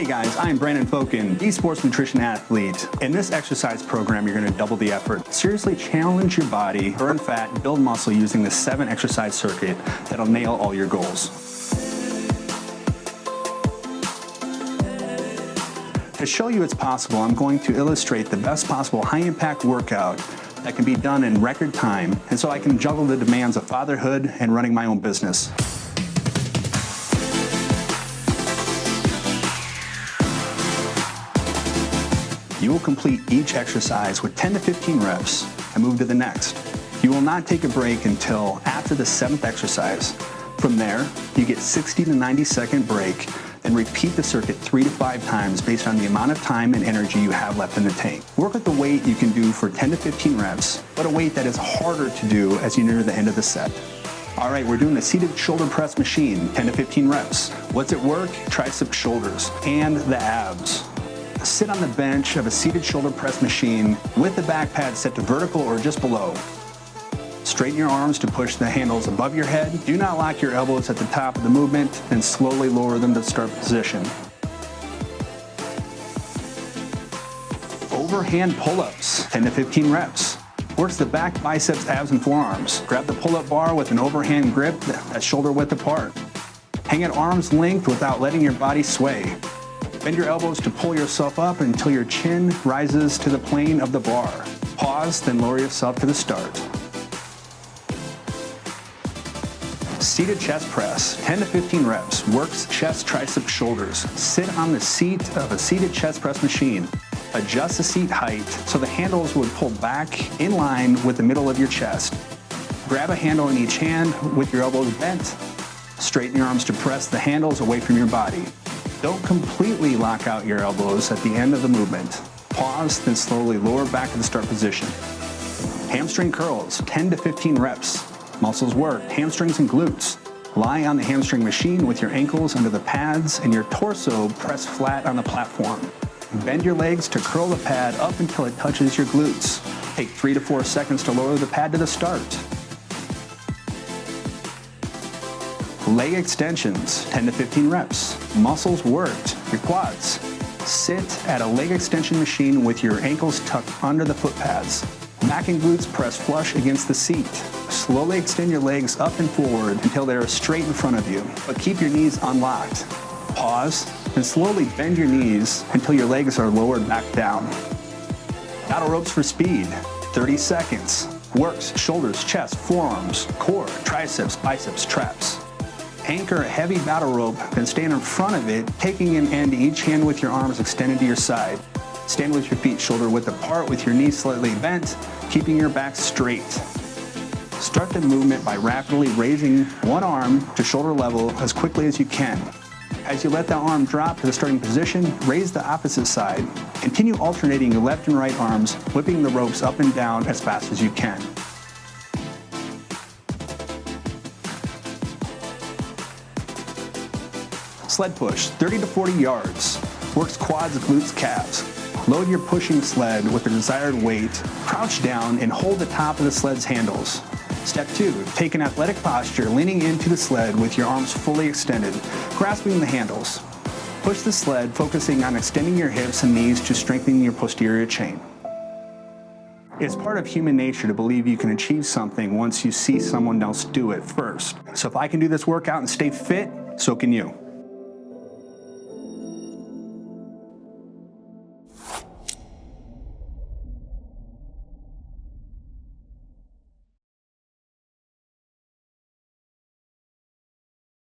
Hey guys, I'm Brandan Fokken, esports nutrition athlete. In this exercise program, you're going to double the effort. Seriously challenge your body, burn fat, and build muscle using the 7 exercise circuit that'll nail all your goals. To show you it's possible, I'm going to illustrate the best possible high-impact workout that can be done in record time, and so I can juggle the demands of fatherhood and running my own business. You will complete each exercise with 10 to 15 reps and move to the next. You will not take a break until after the 7th exercise. From there, you get 60 to 90 second break and repeat the circuit 3 to 5 times based on the amount of time and energy you have left in the tank. Work with the weight you can do for 10 to 15 reps, but a weight that is harder to do as you near the end of the set. All right, we're doing a seated shoulder press machine, 10 to 15 reps. What's at work? Triceps, shoulders, and the abs. Sit on the bench of a seated shoulder press machine with the back pad set to vertical or just below. Straighten your arms to push the handles above your head. Do not lock your elbows at the top of the movement, and slowly lower them to start position. Overhand pull-ups, 10 to 15 reps. Works the back, biceps, abs, and forearms. Grab the pull-up bar with an overhand grip that's shoulder width apart. Hang at arm's length without letting your body sway. Bend your elbows to pull yourself up until your chin rises to the plane of the bar. Pause, then lower yourself to the start. Seated chest press, 10 to 15 reps. Works chest, triceps, shoulders. Sit on the seat of a seated chest press machine. Adjust the seat height so the handles would pull back in line with the middle of your chest. Grab a handle in each hand with your elbows bent. Straighten your arms to press the handles away from your body. Don't completely lock out your elbows at the end of the movement. Pause, then slowly lower back to the start position. Hamstring curls, 10 to 15 reps. Muscles worked, hamstrings and glutes. Lie on the hamstring machine with your ankles under the pads and your torso pressed flat on the platform. Bend your legs to curl the pad up until it touches your glutes. Take 3 to 4 seconds to lower the pad to the start. Leg extensions, 10 to 15 reps. Muscles worked, your quads. Sit at a leg extension machine with your ankles tucked under the foot pads. Back and glutes press flush against the seat. Slowly extend your legs up and forward until they are straight in front of you, but keep your knees unlocked. Pause, and slowly bend your knees until your legs are lowered back down. Battle ropes for speed, 30 seconds. Works shoulders, chest, forearms, core, triceps, biceps, traps. Anchor a heavy battle rope, then stand in front of it, taking an end to each hand with your arms extended to your side. Stand with your feet shoulder width apart with your knees slightly bent, keeping your back straight. Start the movement by rapidly raising one arm to shoulder level as quickly as you can. As you let the arm drop to the starting position, raise the opposite side. Continue alternating your left and right arms, whipping the ropes up and down as fast as you can. Sled push, 30 to 40 yards. Works quads, glutes, calves. Load your pushing sled with the desired weight, crouch down, and hold the top of the sled's handles. Step 2, take an athletic posture, leaning into the sled with your arms fully extended, grasping the handles. Push the sled, focusing on extending your hips and knees to strengthen your posterior chain. It's part of human nature to believe you can achieve something once you see someone else do it first. So if I can do this workout and stay fit, so can you.